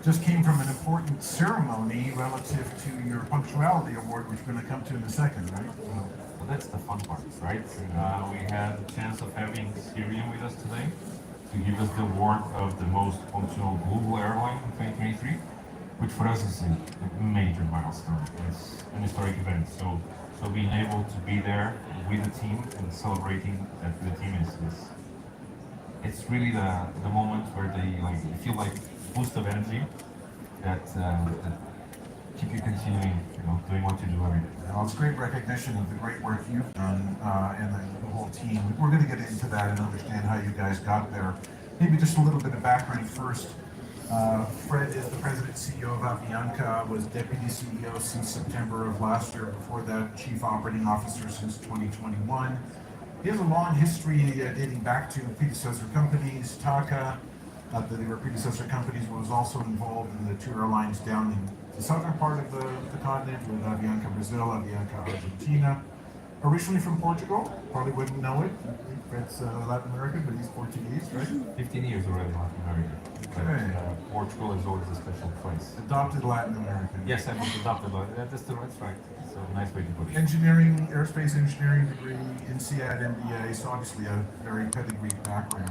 just came from an important ceremony relative to your punctuality award, which we're going to come to in a second, right? Well, that's the fun part, right? We had the chance of having Syrian with us today to give us the award of the most punctual global airline in 2023, which for us is a major milestone. It's an historic event. So being able to be there with the team and celebrating that with the team is it's really the moment where they like feel like boost of energy that keep you continuing, doing what you do every day. Well, it's great recognition of the great work you've done and the whole team. We're going to get into that and understand how you guys got there. Maybe just a little bit of background first. Fred is the president and CEO of Avianca, was deputy CEO since September of last year. Before that, chief operating officer since 2021. He has a long history dating back to predecessor companies. TACA, that they were predecessor companies, was also involved in the two airlines down in the southern part of the continent with Avianca Brazil, Avianca Argentina. Originally from Portugal, probably wouldn't know it. Fred's Latin American, but he's Portuguese, right? 15 years already in Latin America. Okay. But, Portugal is always a special place. Adopted Latin American. Yes, I was adopted. That's right. So nice way to put it. Engineering, aerospace engineering degree, INSEAD MBA, so obviously a very pedigreed background.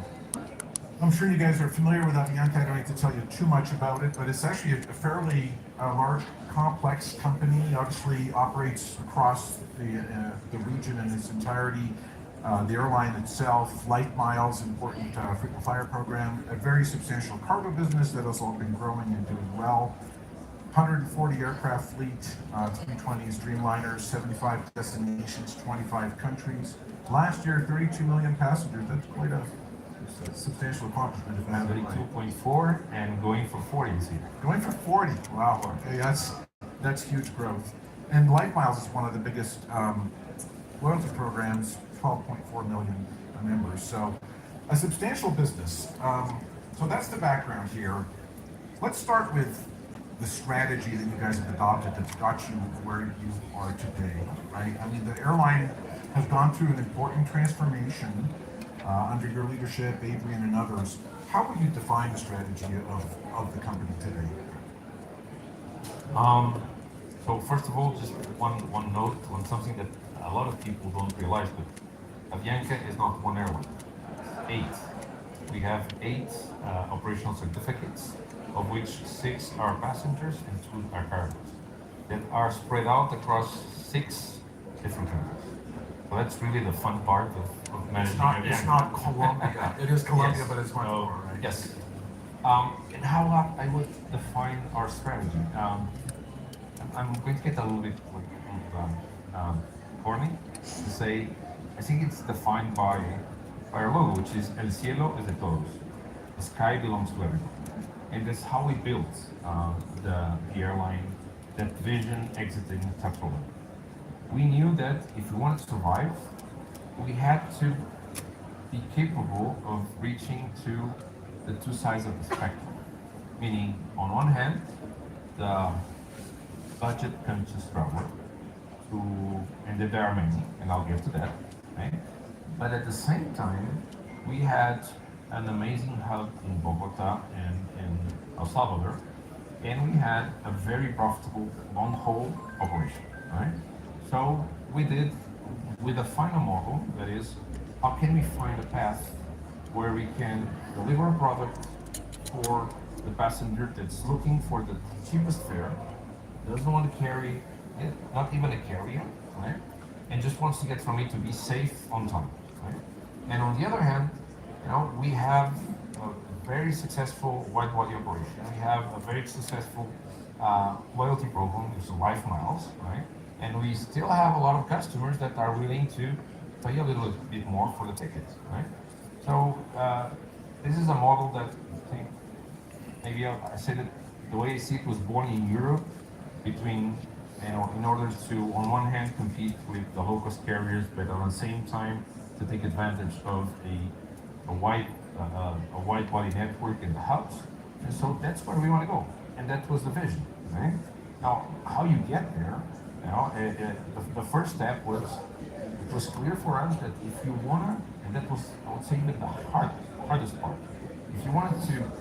I'm sure you guys are familiar with Avianca. I don't need to tell you too much about it, but it's actually a fairly large, complex company. Obviously operates across the region in its entirety. The airline itself, Light Miles, important frequent flyer program, a very substantial cargo business that has all been growing and doing well. 140 aircraft fleet, 320s, Dreamliners, 75 destinations, 25 countries. Last year, 32 million passengers. That's quite a substantial accomplishment. If I have it right. 32.4 and going for 40 this year. Going for 40. Wow. Okay, that's huge growth. And Light Miles is one of the biggest loyalty programs, 12.4 million members. So a substantial business. So that's the background here. Let's start with the strategy that you guys have adopted that's got you where you are today, right? I mean, the airline has gone through an important transformation under your leadership, Adrian and others. How would you define the strategy of the company today? So first of all, just one note on something that a lot of people don't realize, but Avianca is not one airline. It's 8. We have 8 operational certificates, of which 6 are passengers and 2 are cargos, that are spread out across 6 different countries. So that's really the fun part of managing Avianca. It's not Colombia. It is Colombia, Yes. but it's much more, right? Yes. And how I would define our strategy. I'm going to get a little bit corny to say, I think it's defined by our logo, which is El cielo es de todos. The sky belongs to everyone. And that's how we built the airline, that vision exiting Tacola. We knew that if we wanted to survive, we had to be capable of reaching to the two sides of the spectrum. Meaning, on one hand, the budget conscious traveler, and there are many, and I'll get to that, right? But at the same time, we had an amazing hub in Bogotá and in El Salvador, and we had a very profitable long-haul operation, right? So we did with a final model, that is, how can we find a path where we can deliver a product for the passenger that's looking for the cheapest fare, doesn't want to carry it, not even a carrier, right? And just wants to get from A to B safe on time, right? And on the other hand, we have a very successful wide-body operation. We have a very successful loyalty program, which is Life Miles, right? And we still have a lot of customers that are willing to pay a little bit more for the tickets, right? So this is a model that I think, maybe I said it, the way I see it was born in Europe between, in order to, on one hand, compete with the low-cost carriers, but at the same time, to take advantage of a wide-body network in the hubs. And so that's where we want to go. And that was the vision, right? Now, how you get there, the first step was, it was clear for us that if you want to, and that was, I would say, even the hardest part, if you wanted to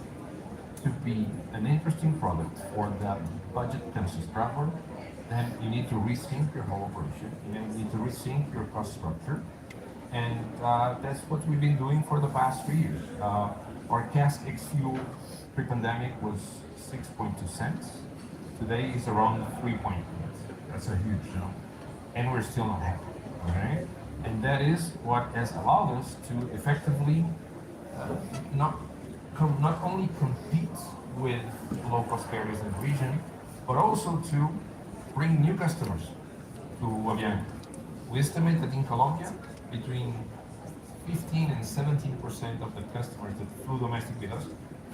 to be an interesting product for the budget conscious traveler, then you need to rethink your whole operation. You need to rethink your cost structure. And that's what we've been doing for the past 3 years. Our CASK ex-fuel pre-pandemic was 6.2 cents. Today is around 3.8. That's a huge jump. And we're still not happy. Okay? And that is what has allowed us to effectively not only compete with low-cost carriers in the region, but also to bring new customers to Avianca. We estimate that in Colombia, between 15 and 17% of the customers that flew domestic with us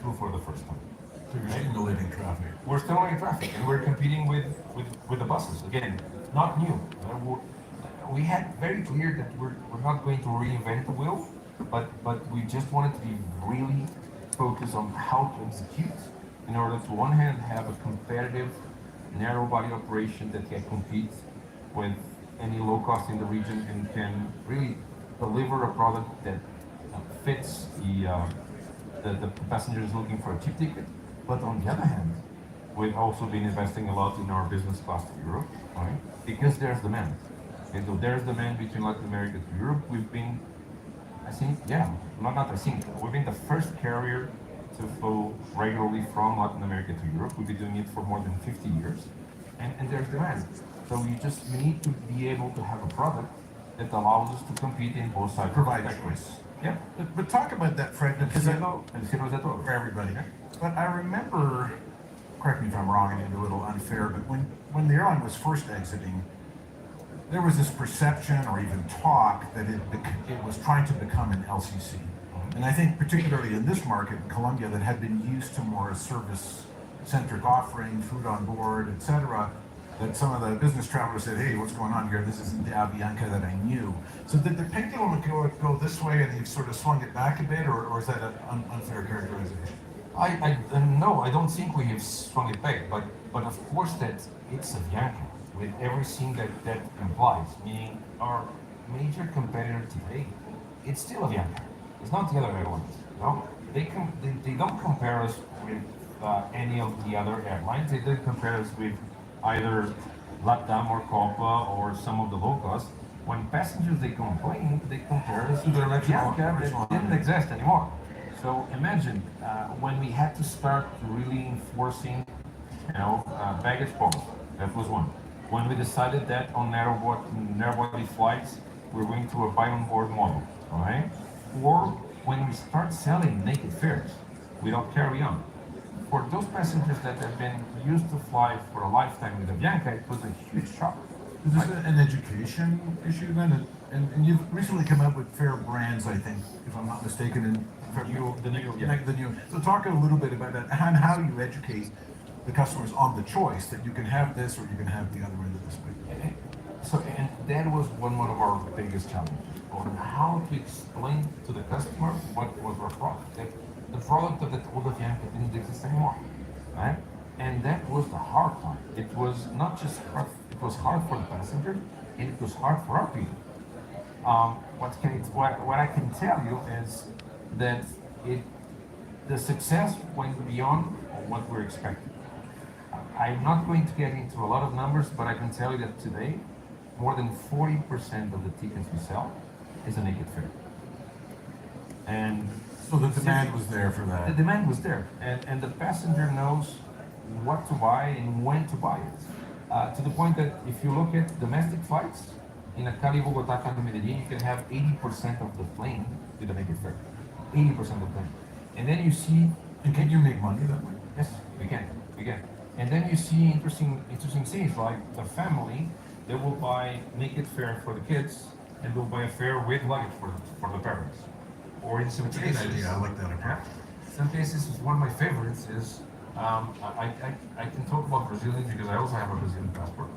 flew for the first time. So you're stimulating traffic. We're stimulating traffic, and we're competing with the buses. Again, not new. We had very clear that we're not going to reinvent the wheel, but we just wanted to be really focused on how to execute in order to, on one hand, have a competitive narrow body operation that can compete with any low cost in the region and can really deliver a product that fits the passengers looking for a cheap ticket. But on the other hand, we've also been investing a lot in our business class to Europe, right? Because there's demand. And so there's demand between Latin America to Europe. We've been, we've been the first carrier to fly regularly from Latin America to Europe. We've been doing it for more than 50 years. And there's demand. So you need to be able to have a product that allows us to compete in both sides. Provide choice. Yeah. But talk about that, Fred, because for everybody. But I remember, correct me if I'm wrong, and maybe a little unfair, but when the airline was first exiting, there was this perception or even talk that it was trying to become an LCC. And I think particularly in this market, in Colombia, that had been used to more service-centric offering, food on board, etc., that some of the business travelers said, hey, what's going on here? This isn't the Avianca that I knew. So did the pendulum go this way and you've sort of swung it back a bit, or is that an unfair characterization? No, I don't think we have swung it back, but of course that it's Avianca with everything that implies, meaning our major competitor today, it's still Avianca. It's not the other airlines. No, they don't compare us with any of the other airlines. They don't compare us with either LATAM or Copa or some of the low cost. When passengers they complain, they compare us to their Avianca that didn't exist anymore. So imagine when we had to start really enforcing, baggage policy. That was one. When we decided that on narrow body flights, we're going to a buy on board model, all right? Or when we start selling naked fares without carry-on. For those passengers that have been used to fly for a lifetime with Avianca, it was a huge shock. Is this an education issue then? And you've recently come up with fare brands, I think, if I'm not mistaken, The new. So talk a little bit about that and how you educate the customers on the choice that you can have this or you can have the other end of the spectrum. So, and that was one of our biggest challenges on how to explain to the customer what was our product. That the product of the old Avianca didn't exist anymore, right? And that was the hard part. It was not just hard, it was hard for the passenger, and it was hard for our people. What I can tell you is that the success went beyond what we're expecting. I'm not going to get into a lot of numbers, but I can tell you that today, more than 40% of the tickets we sell is a naked fare. And so the demand was there for that. The demand was there, and the passenger knows what to buy and when to buy it. To the point that if you look at domestic flights, in a Cali, Bogotá, Cali, Medellin, you can have 80% of the plane with a naked fare. 80% of the plane. And then you see... And can you make money that way? Yes, we can. And then you see interesting things like the family, they will buy naked fare for the kids and they'll buy a fare with luggage for the parents. Or in some cases, idea. I like that approach. Some cases, one of my favorites is I can talk about Brazilians because I also have a Brazilian passport.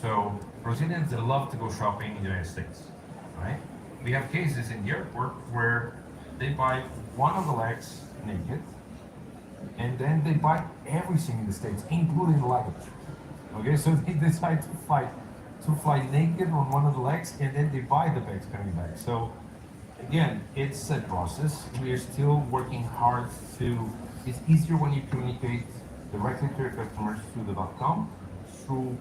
So Brazilians that love to go shopping in the United States, right? We have cases in the airport where they buy one of the legs naked, and then they buy everything in the States, including the luggage. Okay, so they decide to fly naked on one of the legs, and then they buy the bags coming back. So again, it's a process. We are still working hard to it's easier when you communicate directly to your customers through the .com. Through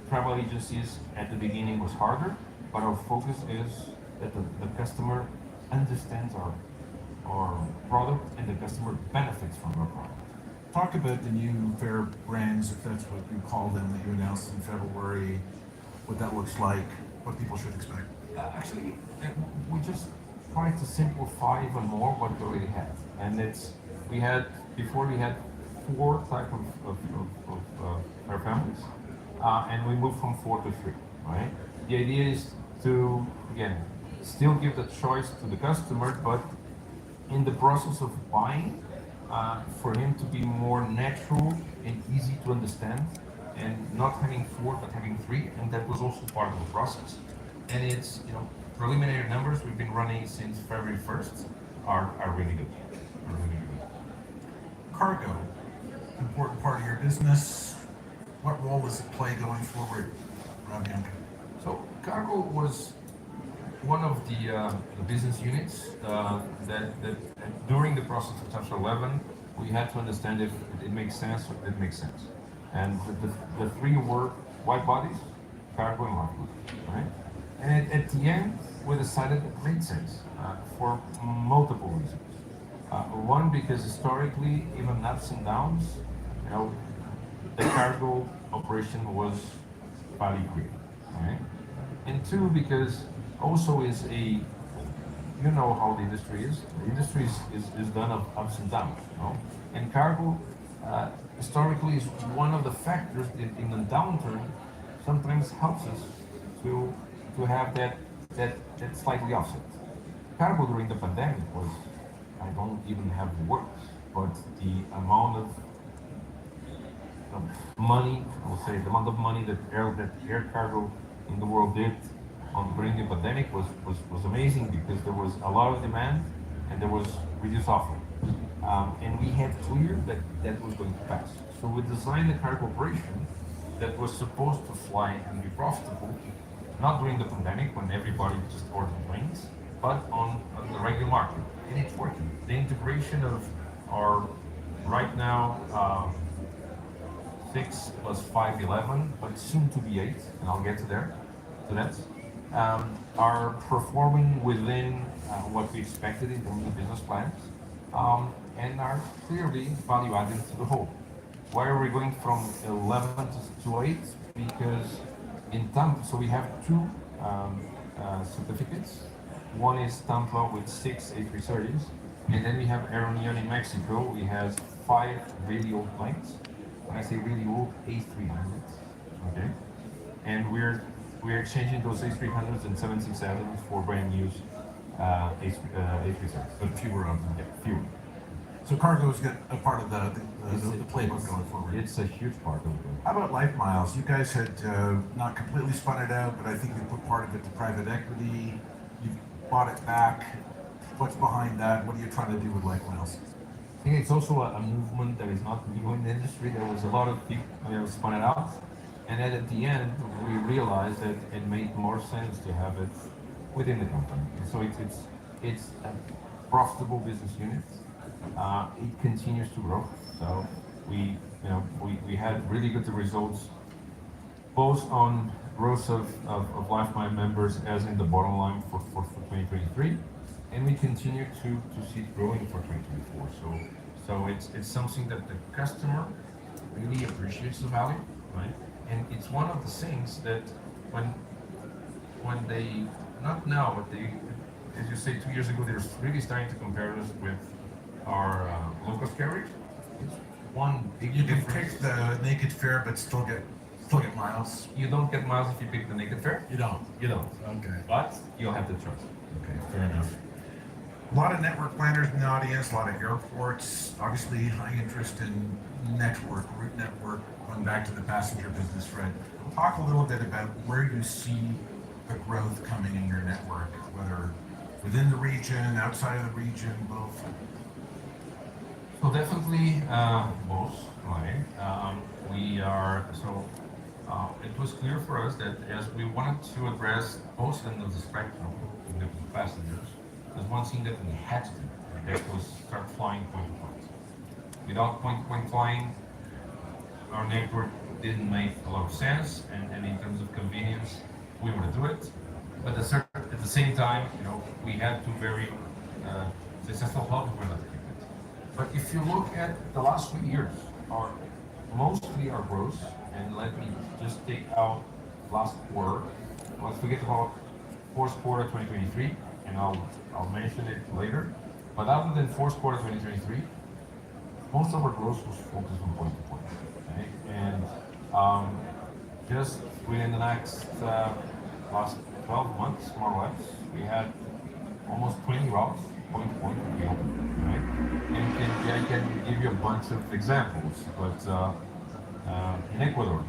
travel agencies at the beginning was harder, but our focus is that the customer understands our product and the customer benefits from our product. Talk about the new fare brands, if that's what you call them, that you announced in February, what that looks like, what people should expect. Actually, we just tried to simplify even more what we already had. And before we had 4 types of fare families, and we moved from 4 to 3, right? The idea is to, again, still give the choice to the customer, but in the process of buying, for him to be more natural and easy to understand, and not having 4 but having 3, and that was also part of the process. And it's, preliminary numbers we've been running since February 1st are really good. Are really good. Cargo, important part of your business. What role does it play going forward, Avianca? So cargo was one of the business units that during the process of Chapter 11 we had to understand if it makes sense or it didn't make sense. And the 3 were wide bodies, cargo, and light bodies, right? And at the end, we decided it made sense for multiple reasons. One, because historically, even ups and downs, the cargo operation was value creating, right? And 2, because also is how the industry is. The industry is done of ups and downs, And cargo historically is one of the factors that in the downturn sometimes helps us to have that slightly offset. Cargo during the pandemic was, I don't even have words, but the amount of money, I will say, the amount of money that air cargo in the world did during the pandemic was amazing, because there was a lot of demand and there was reduced offer. And we had clear that was going to pass. So we designed a cargo operation that was supposed to fly and be profitable, not during the pandemic when everybody just ordered planes, but on the regular market. And it's working. The integration of our, right now, 6 plus 5, 11, but soon to be 8, and I'll get to that, are performing within what we expected in terms of business plans, and are clearly value adding to the whole. Why are we going from 11 to 8? Because so we have 2 certificates. One is Tampa with 6 A330s, and then we have Aeronion in Mexico. We have 5 really old planes. When I say really old, A300s, okay? And we're exchanging those A300s and 767s for brand new A330s, But fewer of them. yeah, fewer. So cargo's got a part of the playbook going forward. It's a huge part of it. How about life miles? You guys had not completely spun it out, but I think you put part of it to private equity. You bought it back. What's behind that? What are you trying to do with life miles? I think it's also a movement that is not new in the industry. There was a lot of people who spun it out, and then at the end we realized that it made more sense to have it within the company. And so it's a profitable business unit. It continues to grow. So we had really good results, both on growth of Lifetime members as in the bottom line for 2023, and we continue to see it growing for 2024. So it's something that the customer really appreciates the value, right? And it's one of the things that when they, not now, but they, as you say, 2 years ago, they're really starting to compare us with our low-cost carriers. It's one big You can difference. pick the naked fare, but still get miles. You don't get miles if you pick the naked fare. You don't. You don't. Okay. But you'll have the choice. Okay, fair enough. A lot of network planners in the audience, a lot of airports, obviously high interest in route network, going back to the passenger business, Fred. Talk a little bit about where you see the growth coming in your network, whether within the region, outside of the region, both. So definitely both, right? It was clear for us that as we wanted to address both ends of the spectrum in terms of passengers, there's one thing that we had to do, and that was start flying point to point. without point-to-point flying, our network didn't make a lot of sense, and in terms of convenience, we want to do it. But at the same time, we had two very successful hubs with it. But if you look at the last 3 years, mostly our growth, and let me just take out last quarter. Let's forget about fourth quarter 2023, and I'll mention it later. But other than fourth quarter 2023, most of our growth was focused on point to point. Okay? And just within the next last 12 months, more or less, we had almost 20 routes point to point to be open. Right? And I can give you a bunch of examples, but in Ecuador,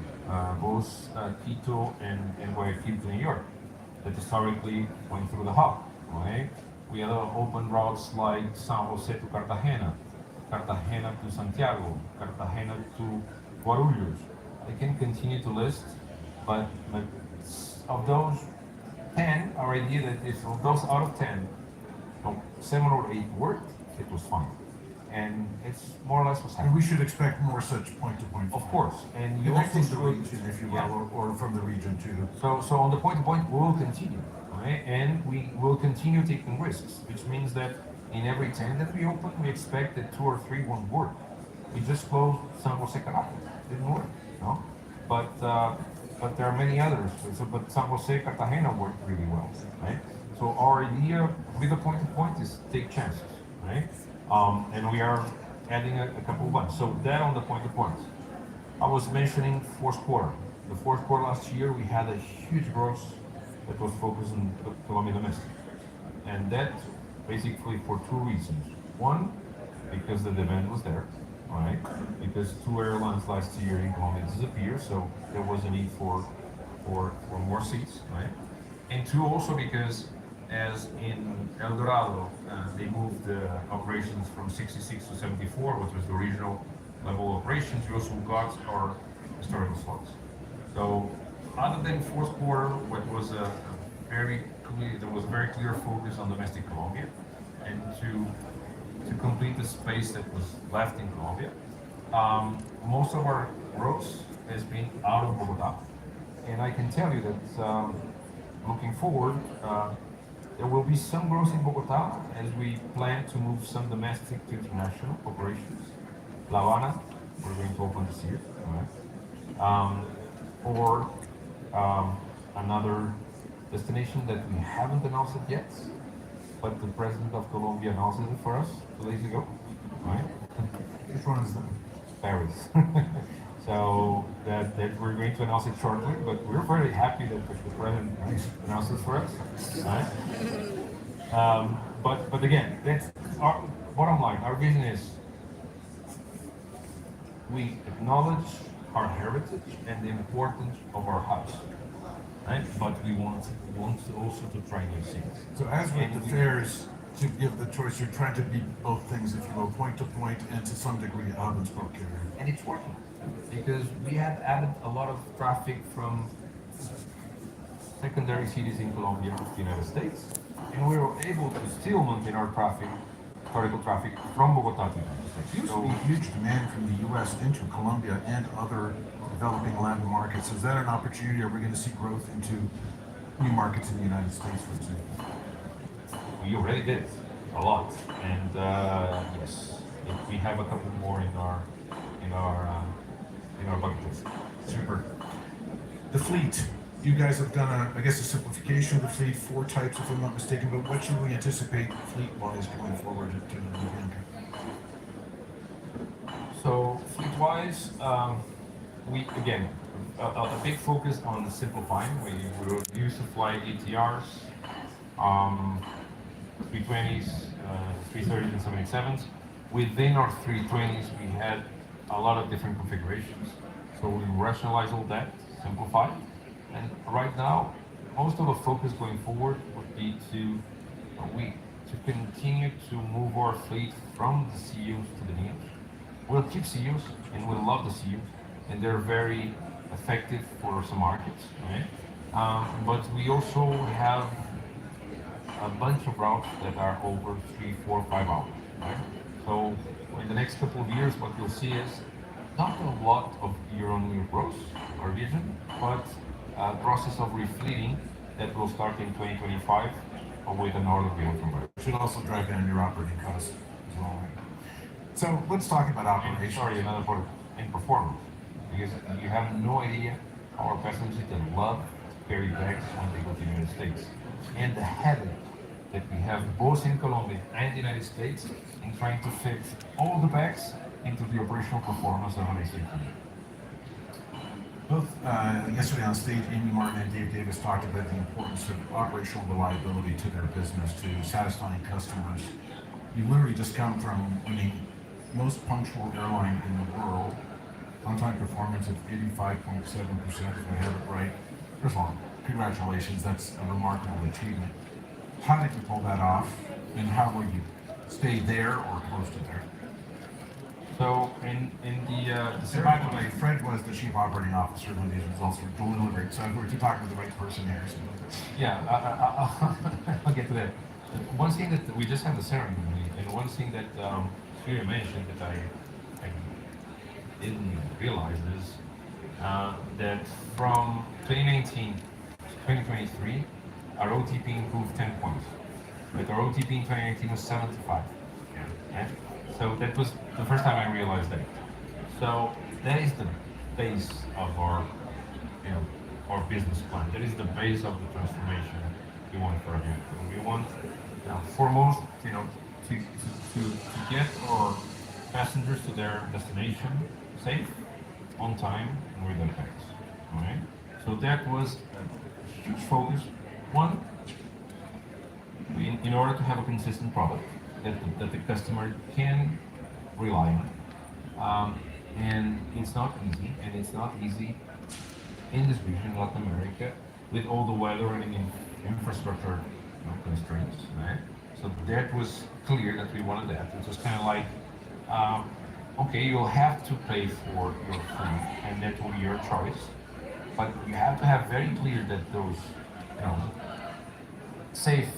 both Quito and Guayaquil to New York, that historically went through the hub. Right? We had open routes like San Jose to Cartagena, Cartagena to Santiago, Cartagena to Guarulhos. I can continue to list, but of those 10, our idea that if of those out of 10, 7 or 8 worked, it was fine. And it's more or less what's And happening. we should expect more such point-to-point. Of course, and you Connecting also the should, region, if you will, yeah. or from the region too. So on the point-to-point, we will continue, right? And we will continue taking risks, which means that in every 10 that we open, we expect that 2 or 3 won't work. We just closed San Jose Caracas, didn't work, no? But there are many others. But San Jose Cartagena worked really well, right? So our idea with the point-to-point is take chances, right? And we are adding a couple of ones. So that on the point-to-point. I was mentioning fourth quarter. The fourth quarter last year, we had a huge growth that was focused on Colombia domestic. And that basically for 2 reasons. One, because the demand was there, right? Because 2 airlines last year in Colombia disappeared, so there was a need for more seats, right? And 2, also because as in El Dorado, they moved the operations from 66 to 74, which was the regional level operations. We also got our historical slots. So other than fourth quarter, what was there was a very clear focus on domestic Colombia and to complete the space that was left in Colombia. Most of our growth has been out of Bogotá, and I can tell you that looking forward, there will be some growth in Bogotá as we plan to move some domestic to international operations. La Habana, we're going to open this year, right? Or another destination that we haven't announced it yet, but the President of Colombia announced it for us 2 days ago, right? Which one is that? Paris. So that we're going to announce it shortly, but we're very happy that the President announced it for us, right? But again, that's our bottom line. Our vision is we acknowledge our heritage and the importance of our house, right? But we want also to try new things. So as with the fares, to give the choice, you're trying to be both things, if you will, point to point and to some degree hub and spoke carrier. And it's working because we have added a lot of traffic from secondary cities in Colombia, the United States, and we were able to still maintain our vertical traffic from Bogotá to the United States. There used to be huge demand from the U.S. into Colombia and other developing Latin markets. Is that an opportunity? Are we going to see growth into new markets in the United States, for example? We already did a lot, and yes, we have a couple more in our bucket list. Super. The fleet. You guys have done a simplification of the fleet, 4 types, if I'm not mistaken, but what should we anticipate fleet-wise going forward at Avianca? So fleet-wise, we again a big focus on simplifying. We used to fly ATRs, 320s, 330s, and 787s. Within our 320s, we had a lot of different configurations. So we rationalized all that, simplified. And right now, most of the focus going forward would be to continue to move our fleet from the CUs to the NEOs. We'll keep CUs and we'll love the CUs, and they're very effective for some markets, right? But we also have a bunch of routes that are over 3, 4, 5 hours, right? So in the next couple of years, what you'll see is not a lot of year-on-year growth or vision, but a process of refleeting that will start in 2025 with an order bill from Brazil. Should also drive down your operating costs as well. So let's talk about operations. Sorry, another part in performance, because you have no idea how our passengers that love to carry bags when they go to the United States, and the habit that we have both in Colombia and the United States in trying to fit all the bags into the operational performance of an ACP. Both yesterday on stage, Amy Martin and Dave Davis talked about the importance of operational reliability to their business, to satisfying customers. You literally just come from the most punctual airline in the world, on-time performance of 85.7%, if I have it right. First of all, congratulations, that's a remarkable achievement. How did you pull that off, and how will you stay there or close to there? So in the By the way, Fred was the chief operating officer when these results were delivered, so we're talking to the right person here. So. Yeah, I'll get to that. One thing that we just had the ceremony, and one thing that Julia mentioned that I didn't realize is that from 2019 to 2023, our OTP improved 10 points. But our OTP in 2019 was 75. Yeah? So that was the first time I realized that. So that is the base of our, our business plan. That is the base of the transformation we want for Avianca. We want, foremost, to get our passengers to their destination safe, on time, and with their bags. All right. So that was a huge focus. One, in order to have a consistent product that the customer can rely on. And it's not easy, and it's not easy in this region, Latin America, with all the weather and infrastructure constraints, right? So that was clear that we wanted that. It was kind of like, okay, you'll have to pay for your food, and that will be your choice, but you have to have very clear that those, safe,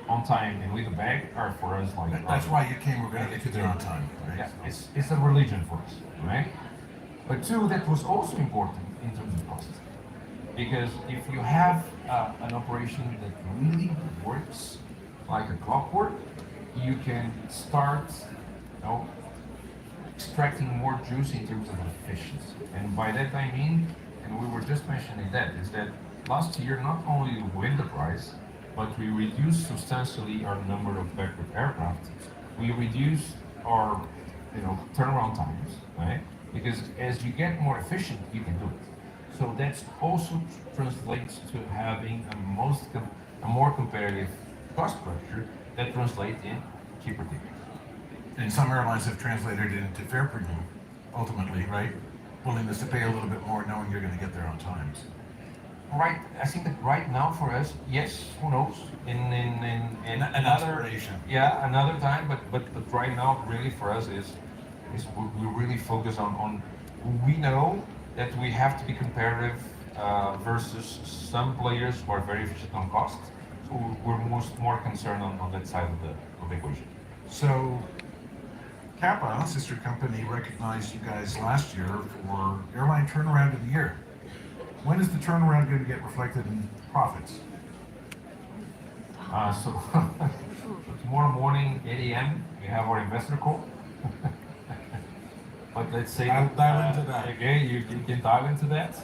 on time, and with a bag are for us like. That's why you came. We're going to get you there on time, right? Yeah, it's a religion for us, right? But two, that was also important in terms of cost, because if you have an operation that really works like a clockwork, you can start, extracting more juice in terms of efficiency. And by that I mean, and we were just mentioning that, is that last year not only did we win the prize, but we reduced substantially our number of backward aircraft. We reduced our, turnaround times, right? Because as you get more efficient, you can do it. So that also translates to having a more competitive cost structure that translates in cheaper tickets. And some airlines have translated it into fare premium, ultimately, right? Willingness to pay a little bit more knowing you're going to get there on time. Right, I think that right now for us, yes, who knows? In another, another time, but right now, really for us is we really focus on we know that we have to be competitive versus some players who are very efficient on cost. So we're more concerned on that side of the equation. So Kappa, sister company, recognized you guys last year for Airline Turnaround of the Year. When is the turnaround going to get reflected in profits? So tomorrow morning, 8 a.m., we have our investor call. But let's say dial into that. Okay, you can dial into that.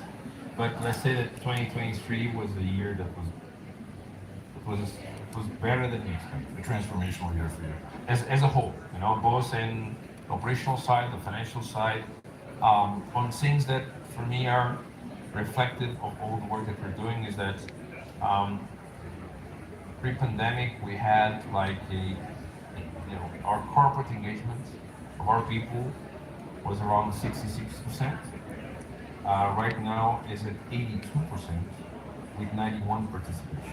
But let's say that 2023 was a year that was better than we expected. A transformational year for you. As a whole, both in operational side, the financial side, on things that for me are reflective of all the work that we're doing is that pre-pandemic we had like our corporate engagement of our people was around 66%. Right now is at 82% with 91 participation.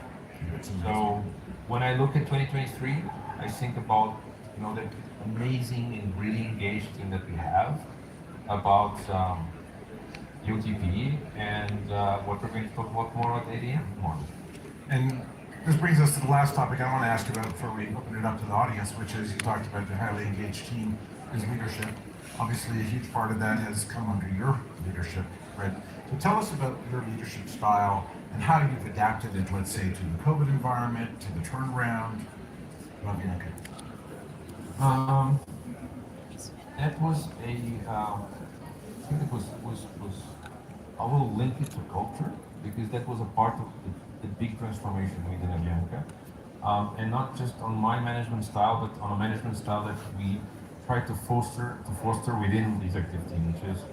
So when I look at 2023, I think about that amazing and really engaged team that we have about UTP and what we're going to talk about more at 8 a.m. tomorrow. And this brings us to the last topic I want to ask you about before we open it up to the audience, which is you talked about the highly engaged team. is leadership. Obviously, a huge part of that has come under your leadership, Fred. So tell us about your leadership style and how you've adapted it, let's say, to the COVID environment, to the turnaround of Avianca. Um, that was I think it was I will link it to culture because that was a part of the big transformation within Avianca. And not just on my management style, but on a management style that we try to foster within the executive team, which is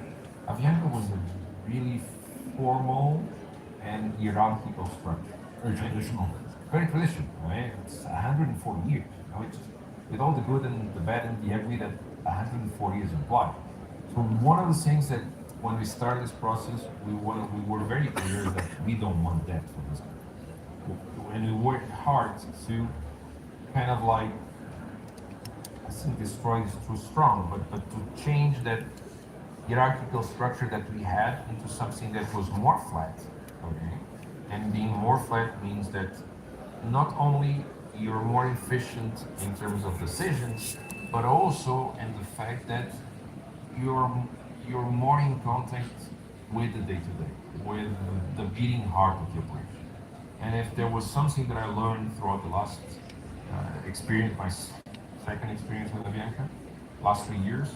Avianca was a really formal and hierarchical structure. Very traditional. Very traditional, right? It's 140 years. It's, with all the good and the bad and the ugly that 140 years imply. So one of the things that when we started this process, we were very clear that we don't want that for this. And we worked hard to kind of like, I think destroy is too strong, but to change that hierarchical structure that we had into something that was more flat, okay? And being more flat means that not only you're more efficient in terms of decisions, but also in the fact that you're more in contact with the day-to-day, with the beating heart of the operation. And if there was something that I learned throughout the last experience, my second experience with Avianca, last 3 years,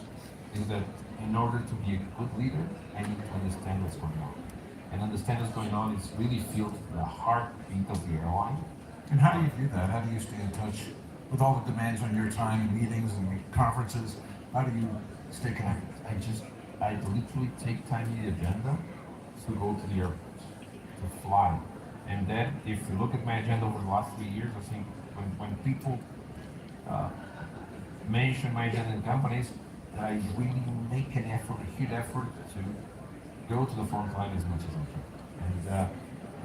is that in order to be a good leader, I need to understand what's going on. And understand what's going on is really feel the heartbeat of the airline. And how do you do that? How do you stay in touch with all the demands on your time, meetings and conferences? How do you stay connected? I literally take time in the agenda to go to the airport, to fly. And then if you look at my agenda over the last 3 years, I think when people mention my agenda in companies, I really make an effort, a huge effort to go to the front line as much as I can.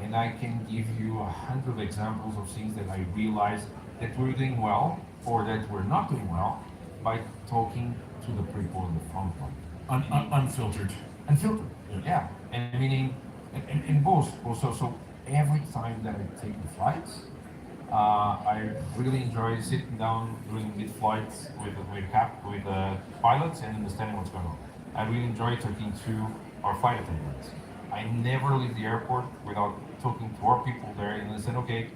And I can give you 100 examples of things that I realize that we're doing well or that we're not doing well by talking to the people in the front line. Unfiltered. Unfiltered, yeah. And meaning, in both. So every time that I take the flights, I really enjoy sitting down during mid-flights with pilots and understanding what's going on. I really enjoy talking to our flight attendants. I never leave the airport without talking to our people there and understand, okay,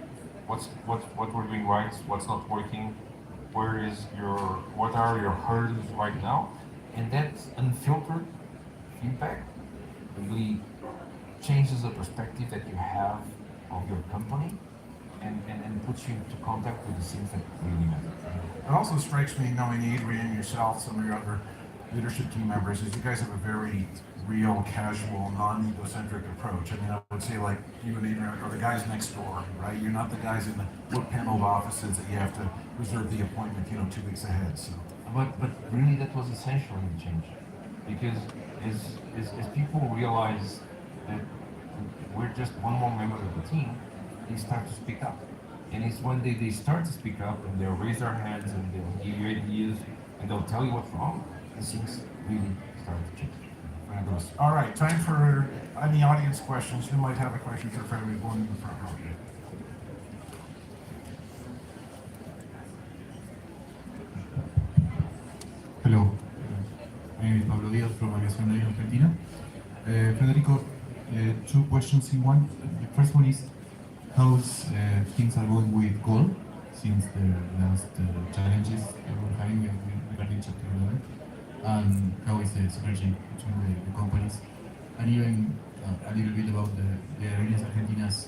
what we're doing right, what's not working, what are your hurdles right now, and that unfiltered feedback really changes the perspective that you have of your company and puts you into contact with the things that really matter. It also strikes me, knowing Adrian, yourself, some of your other leadership team members, is you guys have a very real, casual, non-egocentric approach. I mean, I would say like you and Adrian are the guys next door, right? You're not the guys in the wood-paneled offices that you have to reserve the appointment, 2 weeks ahead. So, but really, that was essential in the change, because as people realize that we're just one more member of the team, they start to speak up. And it's when they start to speak up and they'll raise their hands and they'll give you ideas and they'll tell you what's wrong, and things really start to change. fabulous. All right, time for any audience questions. Who might have a question for Fred? We've one in the front row here. Hello, my name is Pablo Díaz from Aviación de Argentina. Federico, 2 questions in one. The first one is, how things are going with GOL since the last challenges that we're having regarding Chapter 11, and how is the synergy between the companies, and even a little bit about the Aerolíneas Argentinas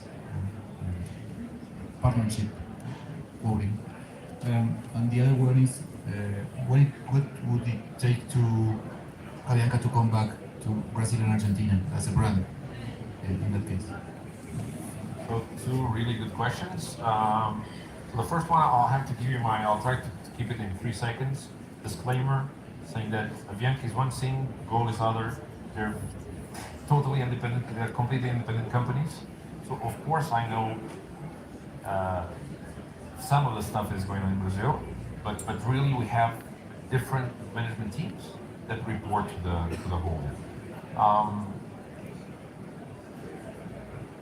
partnership quoting. And the other one is, what would it take to Avianca to come back to Brazil and Argentina as a brand in that case? So 2 really good questions. So the first one, I'll have to give you I'll try to keep it in 3 seconds. Disclaimer, saying that Avianca is one thing, GOL is other. They're totally independent, they're completely independent companies. So of course I know some of the stuff that is going on in Brazil, but really we have different management teams that report to the whole.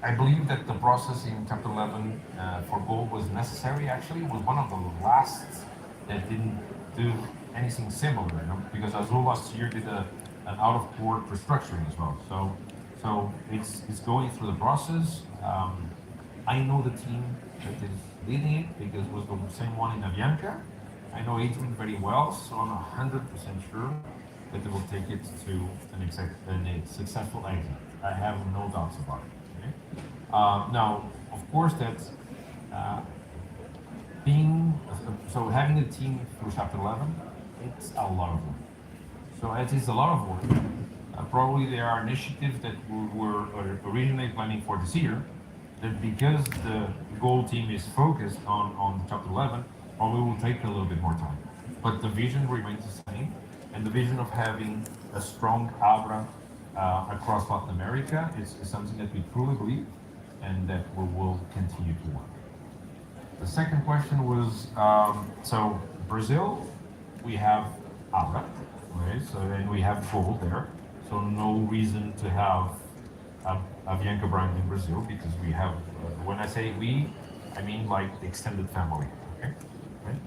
I believe that the process in Chapter 11 for GOL was necessary. Actually, it was one of the last that didn't do anything similar, you know, because Azul last year did an out-of-port restructuring as well. So it's going through the process. I know the team that is leading it because it was the same one in Avianca. I know Adrian very well, so I'm 100% sure that they will take it to a successful exit. I have no doubts about it. Okay? Now, of course, that's having a team through Chapter 11, it's a lot of work. So it is a lot of work. Probably there are initiatives that we were originally planning for this year, that because the goal team is focused on Chapter 11, probably will take a little bit more time. But the vision remains the same, and the vision of having a strong Abra across Latin America is something that we truly believe and that we will continue to work. The second question was, so Brazil, we have Abra, okay, so and we have Gold there, so no reason to have Avianca brand in Brazil because we have, when I say we, I mean like the extended family, okay? Right?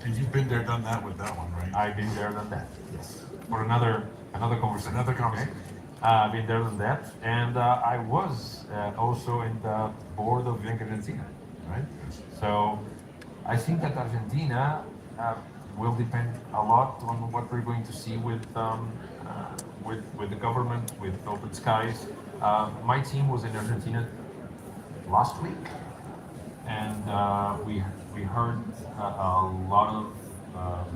And you've been there, done that with that one, right? I've been there, done that, yes. For another conversation. Another conversation. Okay? I've been there, done that, and I was also in the board of Avianca Argentina, right? So I think that Argentina will depend a lot on what we're going to see with the government, with open skies. My team was in Argentina last week, and we heard a lot of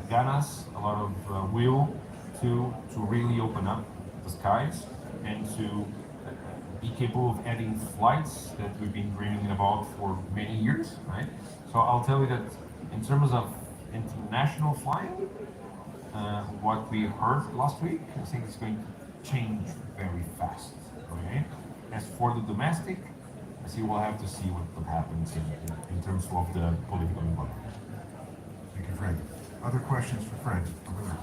ganas, a lot of will to really open up the skies and to be capable of adding flights that we've been dreaming about for many years, right? So I'll tell you that in terms of international flying, what we heard last week, I think it's going to change very fast, okay? As for the domestic, I see we'll have to see what happens in terms of the political environment. Thank you, Fred. Other questions for Fred? Over there.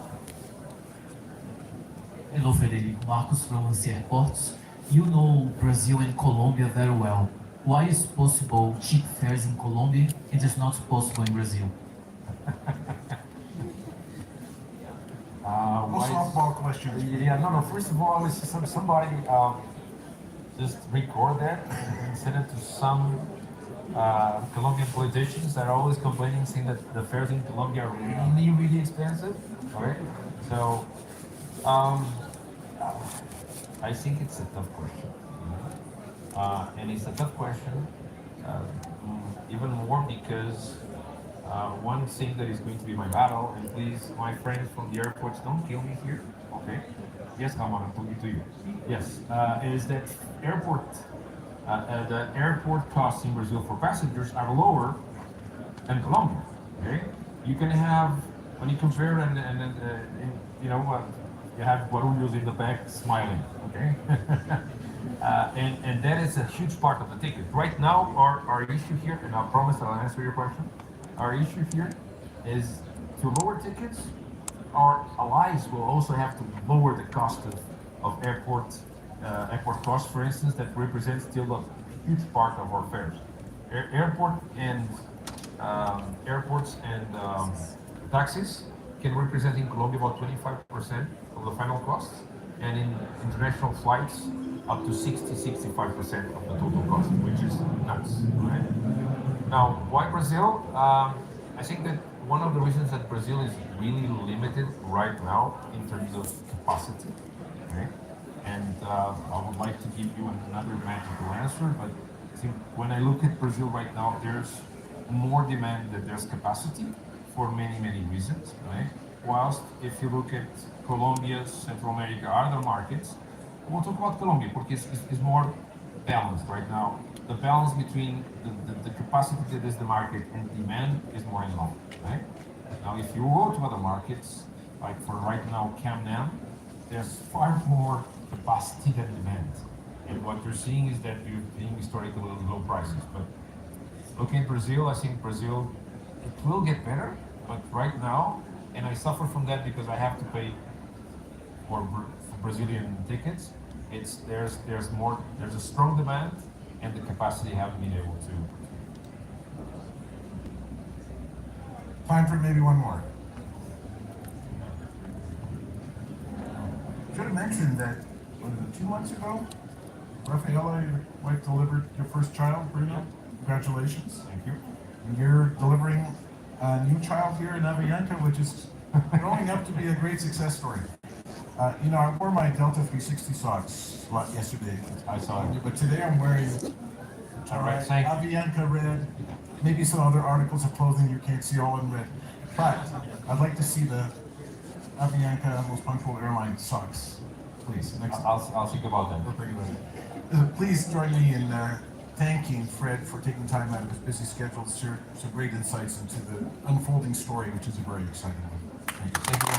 Hello, Frederico. Marcos from NC Airports. You know Brazil and Colombia very well. Why is possible cheap fares in Colombia and it's not possible in Brazil? Softball questions. Yeah, no. First of all, it's somebody just record that and send it to some Colombian politicians that are always complaining, saying that the fares in Colombia are really, really expensive. Okay, so I think it's a tough question, and it's a tough question even more because one thing that is going to be my battle, and please, my friends from the airports, don't kill me here, okay? Yes, Ramon, I'm talking to you. Yes, is that the airport costs in Brazil for passengers are lower than Colombia, okay? You can have, when you compare and you know, you have Guarulhos in the back smiling, okay? And that is a huge part of the ticket. Right now, our issue here, and I promise I'll answer your question, our issue here is to lower tickets. Our allies will also have to lower the cost of airport costs, for instance, that represents still a huge part of our fares. Airports and taxis can represent in Colombia about 25% of the final cost, and in international flights up to 60-65% of the total cost, which is nuts, right? Now, why Brazil? I think that one of the reasons that Brazil is really limited right now in terms of capacity, okay? And I would like to give you another magical answer, but I think when I look at Brazil right now, there's more demand than there's capacity for many, many reasons, right? Whilst if you look at Colombia, Central America, other markets, we'll talk about Colombia because it's more balanced right now. The balance between the capacity that is the market and demand is more in line, right? Now, if you go to other markets, like for right now, CamNam, there's far more capacity than demand. And what you're seeing is that you're paying historically low prices. But looking at Brazil, I think Brazil, it will get better, but right now, and I suffer from that because I have to pay for Brazilian tickets, there's a strong demand, and the capacity haven't been able to. Time for maybe one more. Should have mentioned that, was it 2 months ago? Rafaela, your wife, delivered your first child, Bruno. Congratulations. Thank you. And you're delivering a new child here in Avianca, which is growing up to be a great success story. I wore my Delta 360 socks yesterday. I saw it. But today I'm wearing Red side. Avianca red, maybe some other articles of clothing you can't see all in red. But I'd like to see the Avianca Most Punctual Airline socks, please. Next I'll think about that. We'll think about it. Please join me in thanking Fred for taking time out of his busy schedule to share some great insights into the unfolding story, which is a very exciting one. Thank you. Thank you.